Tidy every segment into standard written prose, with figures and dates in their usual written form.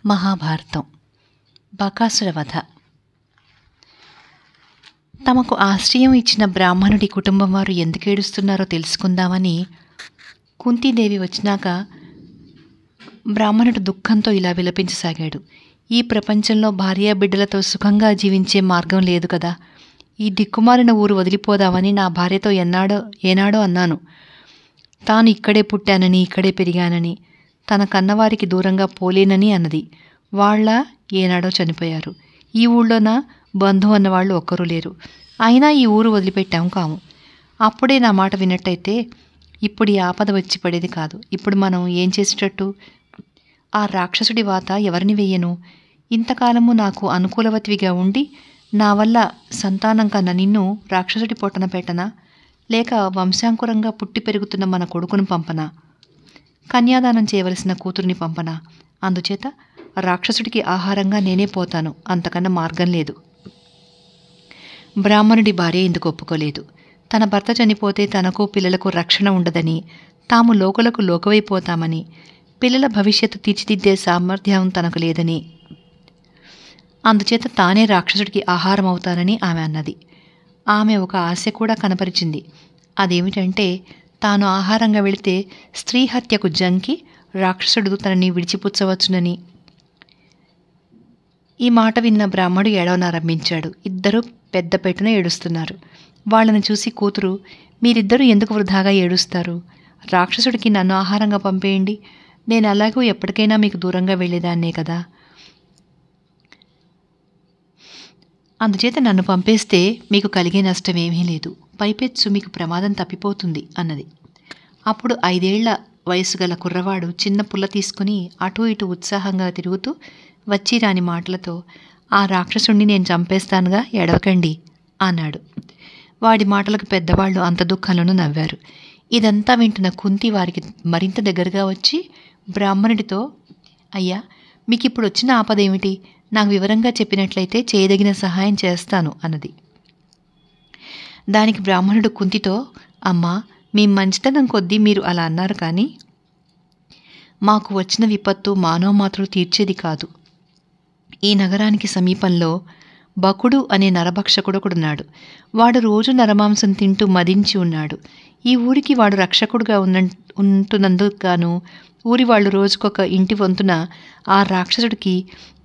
మహాభారతం బకాసుర వధ. తమకు ఆశ్రయం ఇచ్చిన బ్రాహ్మణుడి కుటుంబం వారు ఎందుకు ఏడుస్తున్నారో తెలుసుకుందామని కుంతీదేవి వచ్చినాక బ్రాహ్మణుడు దుఃఖంతో ఇలా విలపించసాగాడు. ఈ ప్రపంచంలో భార్యాబిడ్డలతో సుఖంగా జీవించే మార్గం లేదు కదా. ఈ దిక్కుమాలిన ఊరు వదిలిపోదామని నా భార్యతో ఏనాడో అన్నాను. తాను ఇక్కడే పుట్టానని, ఇక్కడే పెరిగానని, తన కన్నవారికి దూరంగా పోలేనని అన్నది. వాళ్ళ ఏనాడో చనిపోయారు. ఈ ఊళ్ళోన బంధువు అన్నవాళ్ళు ఒక్కరూ లేరు. అయినా ఈ ఊరు వదిలిపెట్టాము కాము. అప్పుడే నా మాట విన్నట్టయితే ఇప్పుడు ఈ ఆపద వచ్చి పడేది కాదు. ఇప్పుడు మనం ఏం చేసేటట్టు? ఆ రాక్షసుడి వాత ఎవరిని వెయ్యను? ఇంతకాలము నాకు అనుకూలవతివిగా ఉండి నా వల్ల సంతానం కన్నా నిన్ను రాక్షసుడి పొట్టన పెట్టనా? లేక వంశాంకురంగా పుట్టి పెరుగుతున్న మన కొడుకును పంపనా? కన్యాదానం చేయవలసిన కూతురిని పంపనా? అందుచేత రాక్షసుడికి ఆహారంగా నేనే పోతాను. అంతకన్నా మార్గం లేదు. బ్రాహ్మణుడి భార్య ఇందుకు ఒప్పుకోలేదు. తన భర్త చనిపోతే తనకు పిల్లలకు రక్షణ ఉండదని, తాము లోకులకు లోకవైపోతామని, పిల్లల భవిష్యత్తు తీర్చిదిద్దే సామర్థ్యం తనకు లేదని, అందుచేత తానే రాక్షసుడికి ఆహారం అవుతానని ఆమె అన్నది. ఆమె ఒక ఆశ కూడా కనపరిచింది. అదేమిటంటే తాను ఆహారంగా వెళితే స్త్రీ హత్యకు జంకి రాక్షసుడు తనని విడిచిపుచ్చవచ్చునని. ఈ మాట విన్న బ్రాహ్మడు ఏడవనారంభించాడు. ఇద్దరూ పెద్ద పెట్టున ఏడుస్తున్నారు. వాళ్ళని చూసి కూతురు, మీరిద్దరూ ఎందుకు వృధాగా ఏడుస్తారు? రాక్షసుడికి నన్ను ఆహారంగా పంపేయండి. నేను అలాగూ ఎప్పటికైనా మీకు దూరంగా వెళ్ళేదాన్నే కదా. అందుచేత నన్ను పంపేస్తే మీకు కలిగే నష్టమేమీ లేదు. పైపెచ్చు మీకు ప్రమాదం తప్పిపోతుంది అన్నది. అప్పుడు 5 ఏళ్ల వయసు గల కుర్రవాడు చిన్న పుల్ల తీసుకుని అటూ ఇటూ ఉత్సాహంగా తిరుగుతూ వచ్చి రాని మాటలతో, ఆ రాక్షసుణ్ణి నేను చంపేస్తానుగా, ఎడవకండి అన్నాడు. వాడి మాటలకు పెద్దవాళ్ళు అంత దుఃఖంలోనూ నవ్వారు. ఇదంతా వింటున్న కుంతి వారికి మరింత దగ్గరగా వచ్చి బ్రాహ్మణుడితో, అయ్యా, మీకు ఇప్పుడు వచ్చిన ఆపదేమిటి? నాకు వివరంగా చెప్పినట్లయితే చేయదగిన సహాయం చేస్తాను అన్నది. దానికి బ్రాహ్మణుడు కుంతితో, అమ్మా, మీ మంచితనం కొద్దీ మీరు అలా అన్నారు, కానీ మాకు వచ్చిన విపత్తు మానవమాత్రులు తీర్చేది కాదు. ఈ నగరానికి సమీపంలో బకుడు అనే నరభక్షకుడొకడున్నాడు. వాడు రోజు నరమాంసం తింటూ మదించి ఉన్నాడు. ఈ ఊరికి వాడు రక్షకుడుగా ఉంటున్నందుకు గాను ఊరి వాళ్ళు రోజుకొక ఇంటి వంతున ఆ రాక్షసుడికి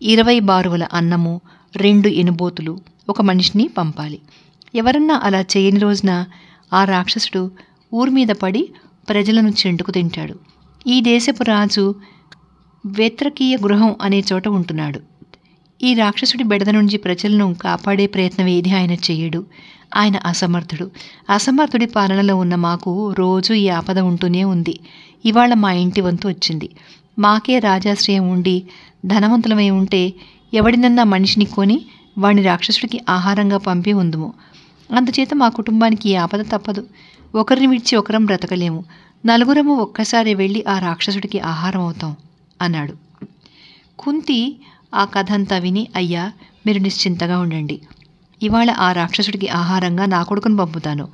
20 బారువల అన్నము, 2 ఎనుబోతులు, 1 మనిషిని పంపాలి. ఎవరన్నా అలా చేయని రోజున ఆ రాక్షసుడు ఊరి మీద పడి ప్రజలను చెండుకు తింటాడు. ఈ దేశపు రాజు వేత్రకీయ గృహం అనే చోట ఉంటున్నాడు. ఈ రాక్షసుడి బెడద నుంచి ప్రజలను కాపాడే ప్రయత్నం ఏది ఆయన చెయ్యడు. ఆయన అసమర్థుడు. అసమర్థుడి పాలనలో ఉన్న మాకు రోజు ఈ ఆపద ఉంటూనే ఉంది. ఇవాళ మా ఇంటి వంతు వచ్చింది. మాకే రాజాశ్రయం ఉండి ధనవంతులమై ఉంటే ఎవడినన్నా మనిషిని కొని వాడిని రాక్షసుడికి ఆహారంగా పంపి ఉందుము. అందుచేత మా కుటుంబానికి ఈ ఆపద తప్పదు. ఒకరిని విడిచి ఒకరం బ్రతకలేము. నలుగురము ఒక్కసారి వెళ్ళి ఆ రాక్షసుడికి ఆహారం అవుతాం అన్నాడు. కుంతి ఆ కథంతా విని, అయ్యా, మీరు నిశ్చింతగా ఉండండి. ఇవాళ ఆ రాక్షసుడికి ఆహారంగా నా కొడుకును పంపుతాను.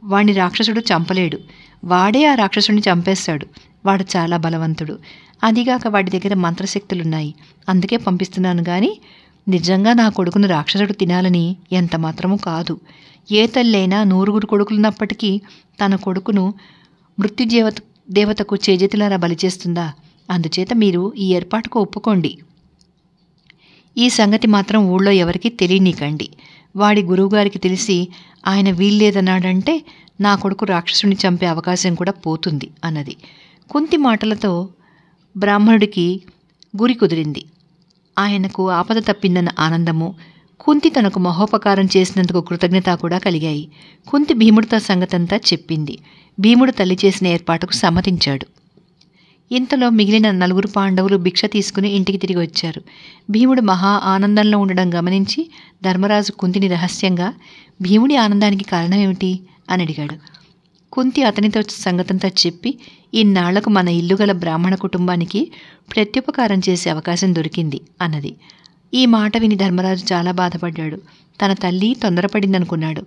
వాణ్ణి రాక్షసుడు చంపలేడు. వాడే ఆ రాక్షసుడిని చంపేస్తాడు. వాడు చాలా బలవంతుడు. అదిగాక వాడి దగ్గర మంత్రశక్తులున్నాయి. అందుకే పంపిస్తున్నాను గాని నిజంగా నా కొడుకును రాక్షసుడు తినాలని ఎంత మాత్రమూ కాదు. ఏ తల్లైనా 100 కొడుకులున్నప్పటికీ తన కొడుకును దేవతకు చేజెతులారా బలి చేస్తుందా? అందుచేత మీరు ఈ ఏర్పాటుకు ఒప్పుకోండి. ఈ సంగతి మాత్రం ఊళ్ళో ఎవరికీ తెలియనీకండి. వాడి గురువుగారికి తెలిసి ఆయన వీల్లేదన్నాడంటే నా కొడుకు రాక్షసుని చంపే అవకాశం కూడా పోతుంది అన్నది. కుంతి మాటలతో బ్రాహ్మణుడికి గురి కుదిరింది. ఆయనకు ఆపద తప్పిందన్న ఆనందము, కుంతి తనకు మహోపకారం చేసినందుకు కృతజ్ఞత కూడా కలిగాయి. కుంతి భీముడితో సంగతంతా చెప్పింది. భీముడు తల్లి చేసిన ఏర్పాటుకు సమ్మతించాడు. ఇంతలో మిగిలిన 4 పాండవులు భిక్ష తీసుకుని ఇంటికి తిరిగి వచ్చారు. భీముడు మహా ఆనందంలో ఉండడం గమనించి ధర్మరాజు కుంతిని రహస్యంగా, భీముడి ఆనందానికి కారణమేమిటి అని అడిగాడు. కుంతి అతనితో సంగతంతా చెప్పి, ఇన్నాళ్లకు మన ఇల్లు గల బ్రాహ్మణ కుటుంబానికి ప్రత్యుపకారం చేసే అవకాశం దొరికింది అన్నది. ఈ మాట విని ధర్మరాజు చాలా బాధపడ్డాడు. తన తల్లి తొందరపడిందనుకున్నాడు.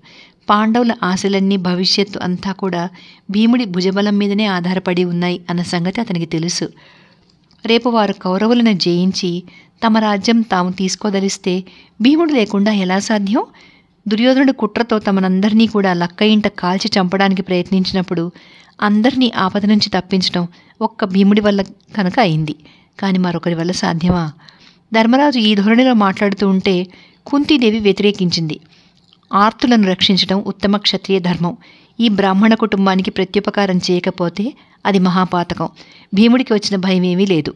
పాండవుల ఆశలన్నీ, భవిష్యత్తు అంతా కూడా భీముడి భుజబలం మీదనే ఆధారపడి ఉన్నాయి అన్న సంగతి అతనికి తెలుసు. రేపు వారు కౌరవులను జయించి తమ రాజ్యం తాము తీసుకోదలిస్తే భీముడు లేకుండా ఎలా సాధ్యం? దుర్యోధనుడు కుట్రతో తమనందరినీ కూడా లక్క ఇంట కాల్చి చంపడానికి ప్రయత్నించినప్పుడు అందరినీ ఆపద నుంచి తప్పించడం ఒక్క భీముడి వల్ల కనుక అయింది, కానీ మరొకరి వల్ల సాధ్యమా? ధర్మరాజు ఈ ధోరణిలో మాట్లాడుతూ ఉంటే కుంతీదేవి వ్యతిరేకించింది. ఆర్తులను రక్షించడం ఉత్తమ క్షత్రియ ధర్మం. ఈ బ్రాహ్మణ కుటుంబానికి ప్రత్యుపకారం చేయకపోతే అది మహాపాతకం. భీముడికి వచ్చిన భయమేమీ లేదు.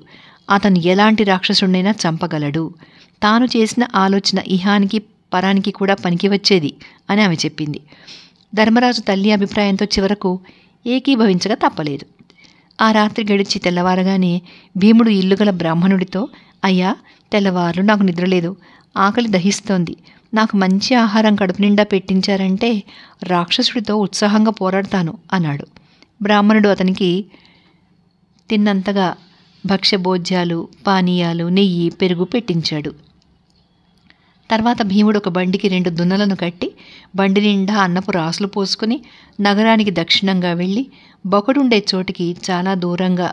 అతను ఎలాంటి రాక్షసుడినైనా చంపగలడు. తాను చేసిన ఆలోచన ఇహానికి పరానికి కూడా పనికి వచ్చేది అని ఆమె చెప్పింది. ధర్మరాజు తల్లి అభిప్రాయంతో చివరకు ఏకీభవించక తప్పలేదు. ఆ రాత్రి గడిచి తెల్లవారగానే భీముడు ఇల్లుగల బ్రాహ్మణుడితో, అయ్యా, తెల్లవారు నాకు నిద్రలేదు, ఆకలి దహిస్తోంది, నాకు మంచి ఆహారం కడుపు నిండా పెట్టించారంటే రాక్షసుడితో ఉత్సాహంగా పోరాడతాను అన్నాడు. బ్రాహ్మణుడు అతనికి తిన్నంతగా భక్ష్యభోజ్యాలు, పానీయాలు, నెయ్యి, పెరుగు పెట్టించాడు. తర్వాత భీముడు ఒక బండికి 2 దున్నలను కట్టి బండి నిండా అన్నపు రాసులు పోసుకుని నగరానికి దక్షిణంగా వెళ్ళి బొకడుండే చోటికి చాలా దూరంగా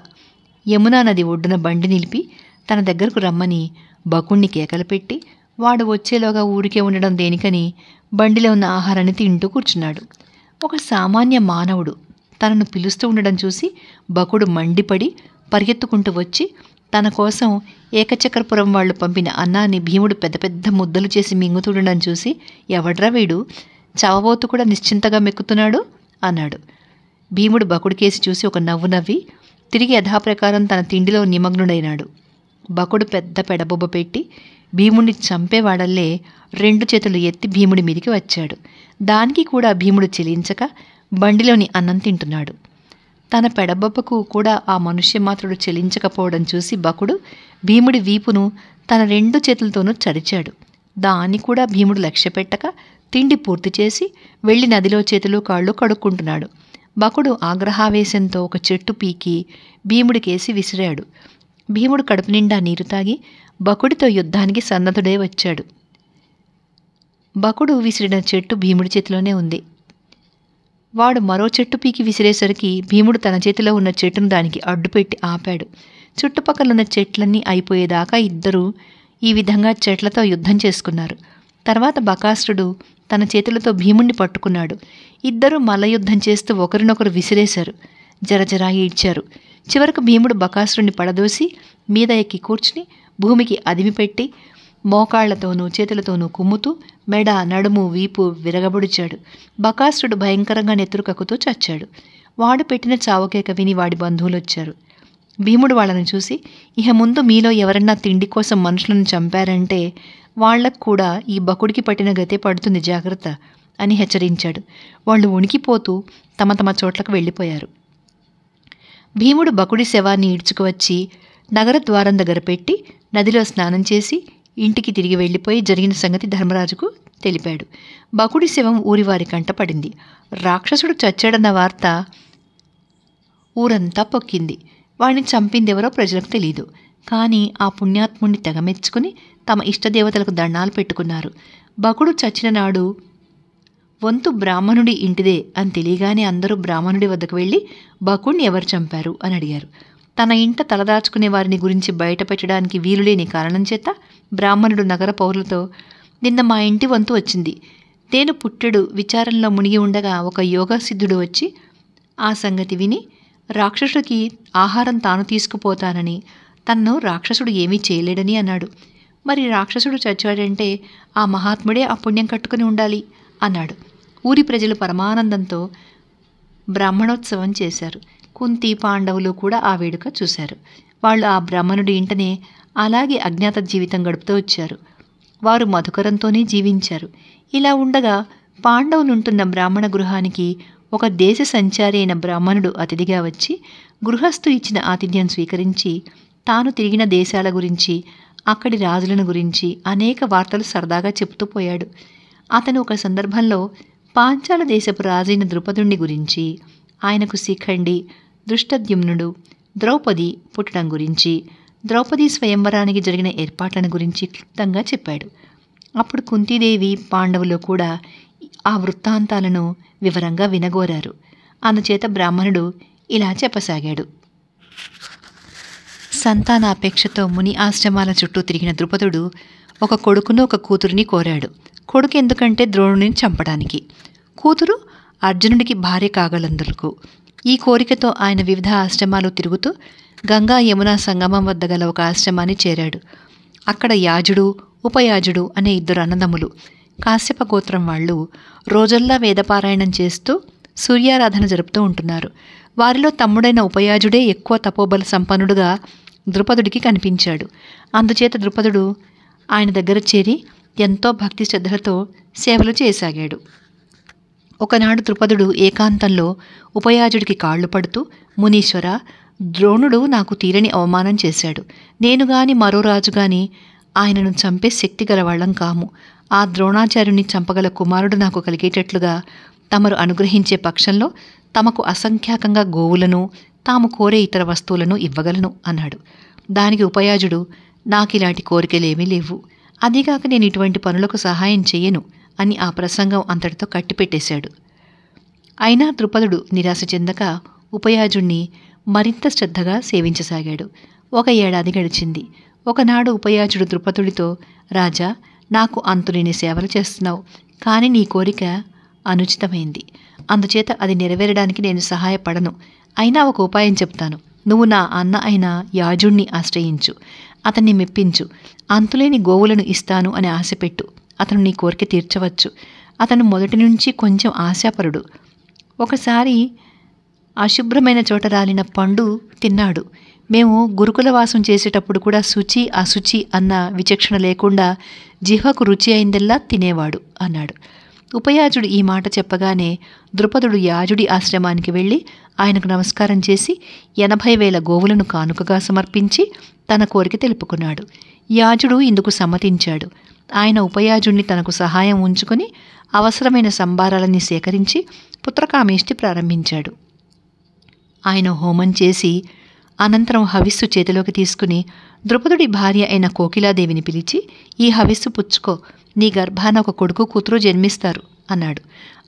యమునా నది ఒడ్డున బండి నిలిపి తన దగ్గరకు రమ్మని బకుణ్ణి కేకలు పెట్టి వాడు వచ్చేలోగా ఊరికే ఉండడం దేనికని బండిలో ఉన్న ఆహారాన్ని తింటూ కూర్చున్నాడు. ఒక సామాన్య మానవుడు తనను పిలుస్తూ ఉండడం చూసి బకుడు మండిపడి పరిగెత్తుకుంటూ వచ్చి తన కోసం ఏకచక్రపురం వాళ్ళు పంపిన అన్నాన్ని భీముడు పెద్ద పెద్ద ముద్దలు చేసి మింగుతుండడం చూసి, ఎవడ్రా వీడు, చవబోతు కూడా నిశ్చింతగా మెక్కుతున్నాడు అన్నాడు. భీముడు బకుడికేసి చూసి ఒక నవ్వు నవ్వి తిరిగి యథాప్రకారం తన తిండిలో నిమగ్నుడైనాడు. బకుడు పెద్ద పెడబొబ్బ పెట్టి భీముడిని చంపేవాడల్లే 2 చేతులు ఎత్తి భీముడి మీదికి వచ్చాడు. దానికి కూడా భీముడు చెలించక బండిలోని అన్నం తింటున్నాడు. తన పెడబొబ్బకు కూడా ఆ మనుష్యమాత్రుడు చెలించకపోవడం చూసి బకుడు భీముడి వీపును తన 2 చేతులతోనూ చరిచాడు. దాన్ని కూడా భీముడు లక్ష్యపెట్టక తిండి పూర్తి చేసి వెళ్ళి నదిలో చేతులు కాళ్ళు కడుక్కుంటున్నాడు. బకుడు ఆగ్రహావేశంతో ఒక చెట్టు పీకి భీముడికేసి విసిరాడు. భీముడు కడుపు నిండా నీరు తాగి బకుడితో యుద్ధానికి సన్నద్ధుడై వచ్చాడు. బకుడు విసిరిన చెట్టు భీముడి చేతిలోనే ఉంది. వాడు మరో చెట్టు పీకి విసిరేసరికి భీముడు తన చేతిలో ఉన్న చెట్టును దానికి అడ్డుపెట్టి ఆపాడు. చుట్టుపక్కలున్న చెట్లన్నీ అయిపోయేదాకా ఇద్దరూ ఈ విధంగా చెట్లతో యుద్ధం చేసుకున్నారు. తర్వాత బకాసురుడు తన చేతులతో భీముణ్ణి పట్టుకున్నాడు. ఇద్దరూ మల్లయుద్ధం చేస్తూ ఒకరినొకరు విసిరేశారు. జరజరా ఈడ్చారు. చివరకు భీముడు బకాసురుణ్ణి పడదోసి మీద ఎక్కి కూర్చుని భూమికి అదిమిపెట్టి మోకాళ్లతోనూ చేతులతోనూ కుమ్ముతూ మెడ, నడుము, వీపు విరగబొడిచాడు. బకాసురుడు భయంకరంగా నెత్తురు కక్కుతూ చచ్చాడు. వాడు పెట్టిన చావుకేక విని వాడి బంధువులొచ్చారు. భీముడు వాళ్ళని చూసి, ఇహ ముందు మీలో ఎవరన్నా తిండి కోసం మనుషులను చంపారంటే వాళ్లకు కూడా ఈ బకుడికి పట్టిన గతే పడుతుంది, జాగ్రత్త అని హెచ్చరించాడు. వాళ్ళు వణికిపోతూ తమ తమ చోట్లకు వెళ్ళిపోయారు. భీముడు బకుడి శవాన్ని ఈడ్చుకువచ్చి నగర ద్వారం దగ్గర పెట్టి నదిలో స్నానం చేసి ఇంటికి తిరిగి వెళ్ళిపోయి జరిగిన సంగతి ధర్మరాజుకు తెలిపాడు. బకుడి శవం ఊరివారి కంటపడింది. రాక్షసుడు చచ్చాడన్న వార్త ఊరంతా పొక్కింది. వాడిని చంపిందెవరో ప్రజలకు తెలీదు. కానీ ఆ పుణ్యాత్ముణ్ణి తెగమెచ్చుకుని తమ ఇష్టదేవతలకు దండాలు పెట్టుకున్నారు. బకుడు చచ్చిన నాడు వంతు బ్రాహ్మణుడి ఇంటిదే అని తెలియగానే అందరూ బ్రాహ్మణుడి వద్దకు వెళ్ళి బకుణ్ణి ఎవరు చంపారు అని అడిగారు. తన ఇంట తలదాచుకునే వారిని గురించి బయట పెట్టడానికి వీలులేని కారణం చేత బ్రాహ్మణుడు నగర పౌరులతో, నిన్న మా ఇంటి వంతు వచ్చింది. తేను పుట్టెడు విచారంలో మునిగి ఉండగా ఒక యోగసిద్ధుడు వచ్చి ఆ సంగతి విని రాక్షసుడికి ఆహారం తాను తీసుకుపోతానని, తన్ను రాక్షసుడు ఏమీ చేయలేడని అన్నాడు. మరి రాక్షసుడు చచ్చాడంటే ఆ మహాత్ముడే ఆ పుణ్యం కట్టుకుని ఉండాలి అన్నాడు. ఊరి ప్రజలు పరమానందంతో బ్రాహ్మణోత్సవం చేశారు. కుంతి, పాండవులు కూడా ఆ వేడుక చూశారు. వాళ్ళు ఆ బ్రాహ్మణుడి ఇంటనే అలాగే అజ్ఞాత జీవితం గడుపుతూ వచ్చారు. వారు మధుకరంతోనే జీవించారు. ఇలా ఉండగా పాండవులుంటున్న బ్రాహ్మణ గృహానికి ఒక దేశ సంచారి అయిన బ్రాహ్మణుడు అతిథిగా వచ్చి గృహస్థు ఇచ్చిన ఆతిథ్యం స్వీకరించి తాను తిరిగిన దేశాల గురించి, అక్కడి రాజులను గురించి అనేక వార్తలు సరదాగా చెబుతూ పోయాడు. అతను ఒక సందర్భంలో పాంచాల దేశపు రాజైన ద్రుపదుణ్ణి గురించి, ఆయనకు శిఖండి, దృష్టద్యుమ్నుడు, ద్రౌపది పుట్టడం గురించి, ద్రౌపది స్వయంవరానికి జరిగిన ఏర్పాట్లను గురించి క్లుప్తంగా చెప్పాడు. అప్పుడు కుంతీదేవి, పాండవులు కూడా ఆ వృత్తాంతాలను వివరంగా వినగోరారు. అందుచేత బ్రాహ్మణుడు ఇలా చెప్పసాగాడు. సంతానాపేక్షతో ముని ఆశ్రమాల చుట్టూ తిరిగిన ద్రుపదుడు ఒక కొడుకును ఒక కూతురిని కోరాడు. కొడుకు ఎందుకంటే ద్రోణుని చంపడానికి, కూతురు అర్జునుడికి భార్య కాగలందులకు. ఈ కోరికతో ఆయన వివిధ ఆశ్రమాలు తిరుగుతూ గంగా యమునా సంగమం వద్ద గల ఒక ఆశ్రమాన్ని చేరాడు. అక్కడ యాజుడు ఉపయాజుడు అనే ఇద్దరు అన్నదమ్ములు, కాశ్యప గోత్రం వాళ్ళు, రోజుల్లా వేదపారాయణం చేస్తూ సూర్యారాధన జరుపుతూ ఉంటున్నారు. వారిలో తమ్ముడైన ఉపయాజుడే ఎక్కువ తపోబల సంపన్నుడుగా ద్రుపదుడికి కనిపించాడు. అందుచేత ద్రుపదుడు ఆయన దగ్గర చేరి ఎంతో భక్తి శ్రద్ధలతో సేవలు చేయసాగాడు. ఒకనాడు ద్రుపదుడు ఏకాంతంలో ఉపయాజుడికి కాళ్ళు పడుతూ, మునీశ్వర, ద్రోణుడు నాకు తీరని అవమానం చేశాడు. నేను గాని మరో రాజుగాని ఆయనను చంపే శక్తి గలవాళ్లం కాము. ఆ ద్రోణాచార్యుని చంపగల కుమారుడు నాకు కలిగేటట్లుగా తమరు అనుగ్రహించే పక్షంలో తమకు అసంఖ్యాకంగా గోవులను, తాము కోరే ఇతర వస్తువులను ఇవ్వగలను అన్నాడు. దానికి ఉపయాజుడు, నాకిలాంటి కోరికలేమీ లేవు, అదీగాక నేను ఇటువంటి పనులకు సహాయం చెయ్యను అని ఆ ప్రసంగం అంతటితో కట్టిపెట్టేశాడు. అయినా ద్రుపదుడు నిరాశ చెందక ఉపయాజుణ్ణి మరింత శ్రద్ధగా సేవించసాగాడు. 1 ఏడాది గడిచింది. ఒకనాడు ఉపయాజుడు ద్రుపదుడితో, రాజా, నాకు అంతులేని సేవలు చేస్తున్నావు, కానీ నీ కోరిక అనుచితమైంది. అందుచేత అది నెరవేరడానికి నేను సహాయపడను. అయినా ఒక ఉపాయం చెప్తాను. నువ్వు నా అన్న అయిన యాజుణ్ణి ఆశ్రయించు, అతన్ని మెప్పించు, అంతులేని గోవులను ఇస్తాను అని ఆశపెట్టు. అతను నీ కోరిక తీర్చవచ్చు. అతను మొదటి నుంచి కొంచెం ఆశాపరుడు. ఒకసారి అశుభ్రమైన చోట రాలిన పండు తిన్నాడు. మేము గురుకులవాసం చేసేటప్పుడు కూడా శుచి అశుచి అన్న విచక్షణ లేకుండా జిహ్వకు రుచి అయిందల్లా తినేవాడు అన్నాడు. ఉపయాజుడు ఈ మాట చెప్పగానే ద్రుపదుడు యాజుడి ఆశ్రమానికి వెళ్ళి ఆయనకు నమస్కారం చేసి 80,000 గోవులను కానుకగా సమర్పించి తన కోరిక తెలుపుకున్నాడు. యాజుడు ఇందుకు సమ్మతించాడు. ఆయన ఉపయాజుడిని తనకు సహాయం ఉంచుకొని అవసరమైన సంభారాలన్నీ సేకరించి పుత్రకామేష్టి ప్రారంభించాడు. ఆయన హోమం చేసి అనంతరం హవిస్సు చేతిలోకి తీసుకుని ద్రుపదుడి భార్య అయిన కోకిలాదేవిని పిలిచి, ఈ హవిస్సు పుచ్చుకో, నీ గర్భాన ఒక కొడుకు కూతురు జన్మిస్తారు అన్నాడు.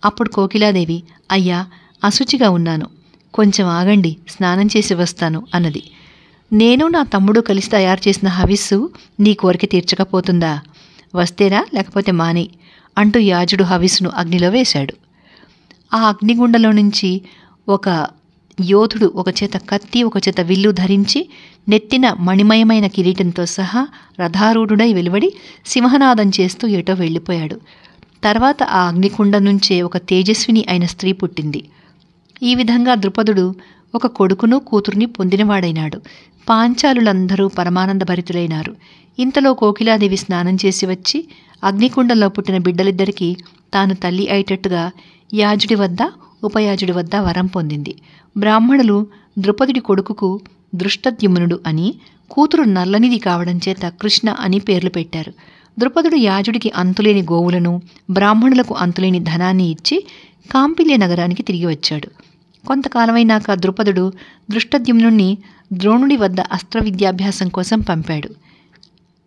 అప్పుడు కోకిలాదేవి, అయ్యా, అశుచిగా ఉన్నాను, కొంచెం ఆగండి, స్నానం చేసి వస్తాను అన్నది. నేను నా తమ్ముడు కలిసి తయారు చేసిన హవిస్సు నీ కోరిక తీర్చకపోతుందా? వస్తేరా, లేకపోతే మానే అంటూ యాజుడు హవిస్సును అగ్నిలో వేశాడు. ఆ అగ్నిగుండంలో నుంచి ఒక యోధుడు ఒక చేత కత్తి ఒక చేత విల్లు ధరించి నెత్తిన మణిమయమైన కిరీటంతో సహా రథారూఢుడై వెలువడి సింహనాదం చేస్తూ ఎటో వెళ్ళిపోయాడు. తర్వాత ఆ అగ్నికుండం నుంచే ఒక తేజస్విని అయిన స్త్రీ పుట్టింది. ఈ విధంగా ద్రుపదుడు ఒక కొడుకును కూతుర్ని పొందినవాడైనాడు. పాంచాలులందరూ పరమానంద భరితులైనారు. ఇంతలో కోకిలాదేవి స్నానం చేసి వచ్చి అగ్నికుండంలో పుట్టిన బిడ్డలిద్దరికీ తాను తల్లి అయ్యేటట్టుగా యాజుడి వద్ద ఉపయాజుడి వద్ద వరం పొందింది. బ్రాహ్మణులు ద్రుపదుడి కొడుకుకు దృష్టద్యుమ్నుడు అని, కూతురు నల్లనిది కావడం చేత కృష్ణ అని పేర్లు పెట్టారు. ద్రుపదుడు యాజుడికి అంతులేని గోవులను, బ్రాహ్మణులకు అంతులేని ధనాన్ని ఇచ్చి కాంపిల్య నగరానికి తిరిగి వచ్చాడు. కొంతకాలమైనాక ద్రుపదుడు దృష్టద్యుమ్నుణ్ణి ద్రోణుడి వద్ద అస్త్ర విద్యాభ్యాసం కోసం పంపాడు.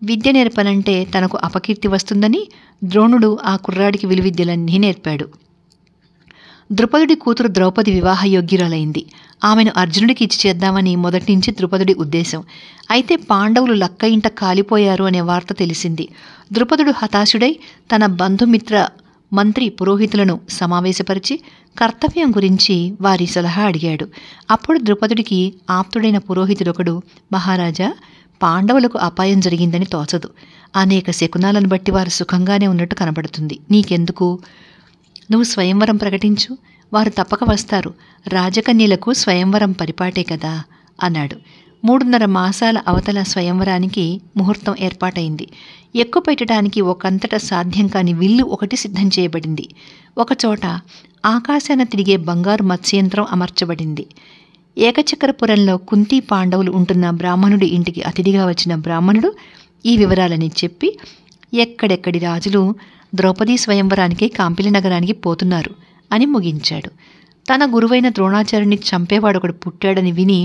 విద్య నేర్పనంటే తనకు అపకీర్తి వస్తుందని ద్రోణుడు ఆ కుర్రాడికి విలువిద్యలన్నీ నేర్పాడు. ద్రుపదుడి కూతురు ద్రౌపది వివాహయోగ్యురాలైంది. ఆమెను అర్జునుడికి ఇచ్చి చేద్దామని మొదటినుంచి ద్రుపదుడి ఉద్దేశం. అయితే పాండవులు లక్క ఇంట కాలిపోయారు అనే వార్త తెలిసింది. ద్రుపదుడు హతాశుడై తన బంధుమిత్ర మంత్రి పురోహితులను సమావేశపరిచి కర్తవ్యం గురించి వారి సలహా అడిగాడు. అప్పుడు ద్రుపదుడికి ఆప్తుడైన పురోహితుడొకడు, మహారాజా, పాండవులకు అపాయం జరిగిందని తోచదు. అనేక శకునాలను బట్టి వారు సుఖంగానే ఉన్నట్టు కనబడుతుంది. నీకెందుకు? నువ్వు స్వయంవరం ప్రకటించు, వారు తప్పక వస్తారు. రాజకన్యలకు స్వయంవరం పరిపాటే కదా అన్నాడు. 3.5 మాసాల అవతల స్వయంవరానికి ముహూర్తం ఏర్పాటైంది. ఎక్కువ పెట్టడానికి ఒకంతట సాధ్యం కాని విల్లు ఒకటి సిద్ధం చేయబడింది. ఒకచోట ఆకాశాన తిరిగే బంగారు మత్స్యంత్రం అమర్చబడింది. ఏకచక్రపురంలో కుంతి పాండవులు ఉంటున్న బ్రాహ్మణుడి ఇంటికి అతిథిగా వచ్చిన బ్రాహ్మణుడు ఈ వివరాలని చెప్పి, ఎక్కడెక్కడి రాజులు ద్రౌపదీ స్వయంవరానికి కాంపిలి నగరానికి పోతున్నారు అని ముగించాడు. తన గురువైన ద్రోణాచార్యుని చంపేవాడొకడు పుట్టాడని విని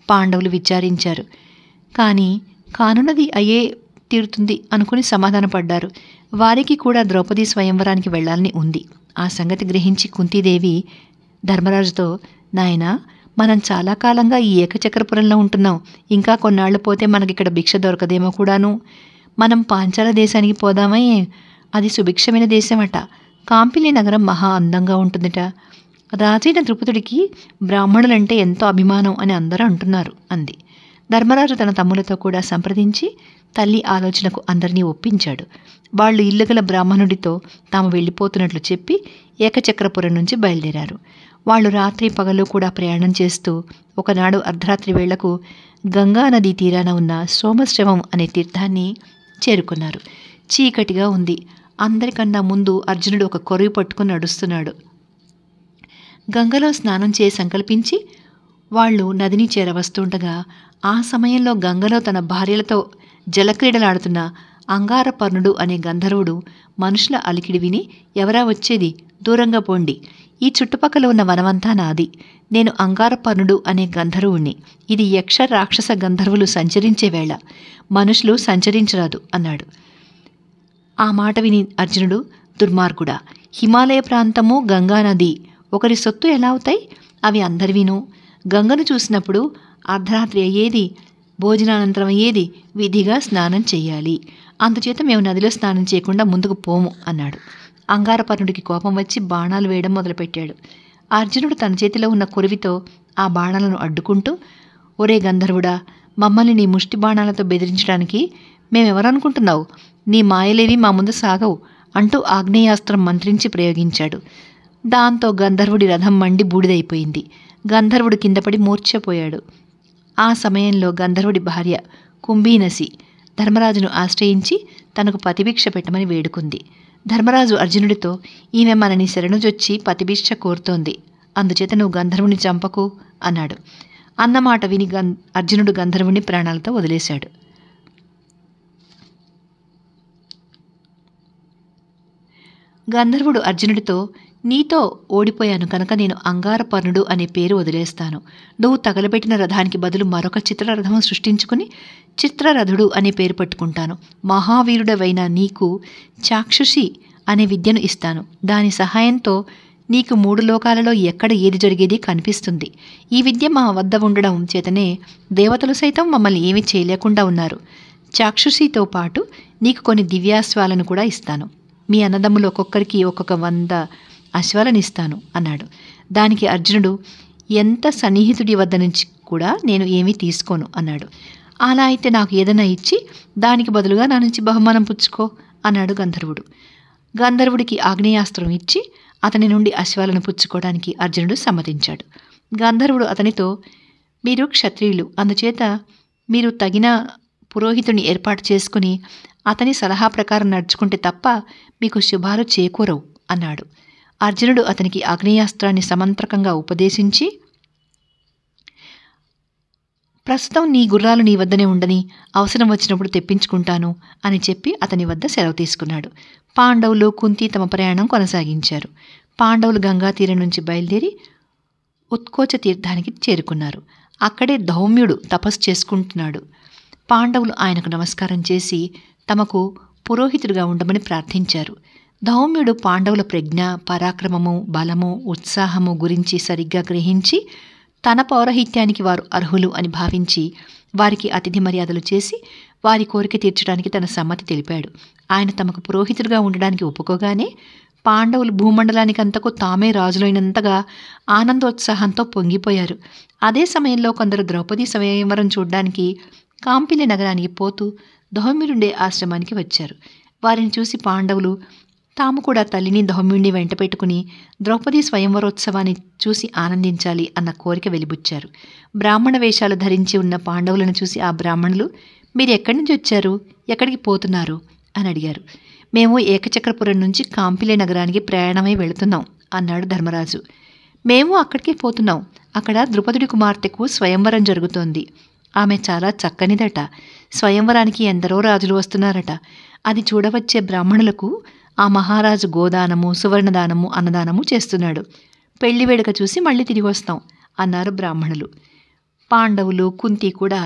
పాండవులు విచారించారు. కానీ కానున్నది అయ్యే తీరుతుంది అనుకుని సమాధానపడ్డారు. వారికి కూడా ద్రౌపదీ స్వయంవరానికి వెళ్లాలని ఉంది. ఆ సంగతి గ్రహించి కుంతీదేవి ధర్మరాజుతో, నాయనా, మనం చాలా కాలంగా ఈ ఏకచక్రపురంలో ఉంటున్నాం. ఇంకా కొన్నాళ్ళు పోతే మనకిక్కడ భిక్ష దొరకదేమో కూడాను. మనం పాంచాల దేశానికి పోదామే, అది సుభిక్షమైన దేశమట. కాంపిలి నగరం మహా అందంగా ఉంటుందట. రాజైన ద్రుపదుడికి బ్రాహ్మణులంటే ఎంతో అభిమానం అని అందరూ అంటున్నారు అంది. ధర్మరాజు తన తమ్ములతో కూడా సంప్రదించి తల్లి ఆలోచనకు అందరినీ ఒప్పించాడు. వాళ్ళు ఇల్లుగల బ్రాహ్మణుడితో తాము వెళ్ళిపోతున్నట్లు చెప్పి ఏకచక్రపురం నుంచి బయలుదేరారు. వాళ్ళు రాత్రి పగలు కూడా ప్రయాణం చేస్తూ ఒకనాడు అర్ధరాత్రి వేళకు గంగానదీ తీరాన ఉన్న సోమశ్రవం అనే తీర్థాన్ని చేరుకున్నారు. చీకటిగా ఉంది. అందరికన్నా ముందు అర్జునుడు ఒక కొరువు పట్టుకుని నడుస్తున్నాడు. గంగలో స్నానం చేసి సంకల్పించి వాళ్ళు నదిని చేరవస్తుండగా ఆ సమయంలో గంగలో తన భార్యలతో జలక్రీడలాడుతున్న అంగారపర్ణుడు అనే గంధర్వుడు మనుషుల అలికిడి విని, ఎవరా వచ్చేది, దూరంగా పోండి, ఈ చుట్టుపక్కల ఉన్న వనమంతా నాది, నేను అంగారపర్ణుడు అనే గంధర్వుణ్ణి, ఇది యక్ష రాక్షస గంధర్వులు సంచరించే వేళ, మనుషులు సంచరించరాదు అన్నాడు. ఆ మాట విని అర్జునుడు, దుర్మార్గుడా, హిమాలయ ప్రాంతము గంగానది ఒకరి సొత్తు ఎలా అవుతాయి? అవి అందరివిను. గంగను చూసినప్పుడు అర్ధరాత్రి అయ్యేది, భోజనానంతరం అయ్యేది, విధిగా స్నానం చెయ్యాలి. అందుచేత మేము నదిలో స్నానం చేయకుండా ముందుకు పోము అన్నాడు. అంగారపర్ణుడికి కోపం వచ్చి బాణాలు వేయడం మొదలుపెట్టాడు. అర్జునుడు తన చేతిలో ఉన్న కొరివితో ఆ బాణాలను అడ్డుకుంటూ, ఒరే గంధర్వుడా, మమ్మల్ని నీ ముష్టి బాణాలతో బెదిరించడానికి మేమెవరనుకుంటున్నావు? నీ మాయలేవి మా ముందు సాగవు అంటూ ఆగ్నేయాస్త్రం మంత్రించి ప్రయోగించాడు. దాంతో గంధర్వుడి రథం మండి బూడిదైపోయింది. గంధర్వుడు కిందపడి మూర్ఛపోయాడు. ఆ సమయంలో గంధర్వుడి భార్య కుంభీనసి ధర్మరాజును ఆశ్రయించి తనకు పతిభిక్ష పెట్టమని వేడుకుంది. ధర్మరాజు అర్జునుడితో, ఈమె మనని శరణుజొచ్చి పతిభిక్ష కోరుతోంది, అందుచేత నువ్వు గంధర్వుని చంపకు అన్నాడు. అన్నమాట విని అర్జునుడు గంధర్వుని ప్రాణాలతో వదిలేశాడు. గంధర్వుడు అర్జునుడితో, నీతో ఓడిపోయాను కనుక నేను అంగారపర్ణుడు అనే పేరు వదిలేస్తాను. నువ్వు తగలబెట్టిన రథానికి బదులు మరొక చిత్రరథం సృష్టించుకుని చిత్రరథుడు అనే పేరు పట్టుకుంటాను. మహావీరుడవైన నీకు చాక్షుషి అనే విద్యను ఇస్తాను. దాని సహాయంతో నీకు 3 లోకాలలో ఎక్కడ ఏది జరిగేది కనిపిస్తుంది. ఈ విద్య మా వద్ద ఉండడం చేతనే దేవతలు సైతం మమ్మల్ని ఏమీ చేయలేకుండా ఉన్నారు. చాక్షుషితో పాటు నీకు కొన్ని దివ్యాశ్వాలను కూడా ఇస్తాను. మీ అన్నదమ్ములు ఒక్కొక్కరికి ఒక్కొక్క 100 అశ్వాలను ఇస్తాను అన్నాడు. దానికి అర్జునుడు, ఎంత సన్నిహితుడి వద్ద నుంచి కూడా నేను ఏమీ తీసుకోను అన్నాడు. అలా అయితే నాకు ఏదైనా ఇచ్చి దానికి బదులుగా నా నుంచి బహుమానం పుచ్చుకో అన్నాడు గంధర్వుడు. గంధర్వుడికి ఆగ్నేయాస్త్రం ఇచ్చి అతని నుండి అశ్వాలను పుచ్చుకోవడానికి అర్జునుడు సమ్మతించాడు. గంధర్వుడు అతనితో, మీరు క్షత్రియులు, అందుచేత మీరు తగిన పురోహితుని ఏర్పాటు చేసుకుని అతని సలహా ప్రకారం నడుచుకుంటే తప్ప మీకు శుభాలు చేకూరవు అన్నాడు. అర్జునుడు అతనికి ఆగ్నేయాస్త్రాన్ని సమంత్రకంగా ఉపదేశించి, ప్రస్తుతం నీ గుర్రాలు నీ వద్దనే ఉండని, అవసరం వచ్చినప్పుడు తెప్పించుకుంటాను అని చెప్పి అతని వద్ద సెలవు తీసుకున్నాడు. పాండవులు, కుంతి తమ ప్రయాణం కొనసాగించారు. పాండవులు గంగా తీరం నుంచి బయలుదేరి ఉత్కోచ తీర్థానికి చేరుకున్నారు. అక్కడే ధౌమ్యుడు తపస్సు చేసుకుంటున్నాడు. పాండవులు ఆయనకు నమస్కారం చేసి తమకు పురోహితుడిగా ఉండమని ప్రార్థించారు. ధౌమ్యుడు పాండవుల ప్రజ్ఞ, పరాక్రమము, బలము, ఉత్సాహము గురించి సరిగ్గా గ్రహించి తన పౌరహిత్యానికి వారు అర్హులు అని భావించి వారికి అతిథి మర్యాదలు చేసి వారి కోరిక తీర్చడానికి తన సమ్మతి తెలిపాడు. ఆయన తమకు పురోహితుడిగా ఉండడానికి ఒప్పుకోగానే పాండవులు భూమండలానికంతకు తామే రాజులైనంతగా ఆనందోత్సాహంతో పొంగిపోయారు. అదే సమయంలో కొందరు ద్రౌపదీ స్వయంవరం చూడ్డానికి కాంపిలి నగరానికి పోతూ ధౌమ్యుడుండే ఆశ్రమానికి వచ్చారు. వారిని చూసి పాండవులు తాము కూడా తల్లిని ధౌమ్యుణ్ణి వెంట పెట్టుకుని ద్రౌపదీ స్వయంవరోత్సవాన్ని చూసి ఆనందించాలి అన్న కోరిక వెలిబుచ్చారు. బ్రాహ్మణ వేషాలు ధరించి ఉన్న పాండవులను చూసి ఆ బ్రాహ్మణులు, మీరు ఎక్కడి నుంచి వచ్చారు, ఎక్కడికి పోతున్నారు అని అడిగారు. మేము ఏకచక్రపురం నుంచి కాంపిలి నగరానికి ప్రయాణమై వెళుతున్నాం అన్నాడు ధర్మరాజు. మేము అక్కడికే పోతున్నాం. అక్కడ ద్రుపదుడి కుమార్తెకు స్వయంవరం జరుగుతోంది. ఆమె చాలా చక్కనిదట. స్వయంవరానికి ఎందరో రాజులు వస్తున్నారట. అది చూడవచ్చే బ్రాహ్మణులకు ఆ మహారాజు గోదానము, సువర్ణదానము, అన్నదానము చేస్తున్నాడు. పెళ్లి వేడుక చూసి మళ్ళీ తిరిగి వస్తాం అన్నారు బ్రాహ్మణులు. పాండవులు, కుంతి కూడా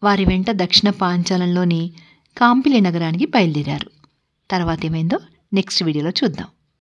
వారి వెంట దక్షిణ పాంచాలంలోని కాంపిలి నగరానికి బయలుదేరారు. తర్వాత ఏమైందో నెక్స్ట్ వీడియోలో చూద్దాం.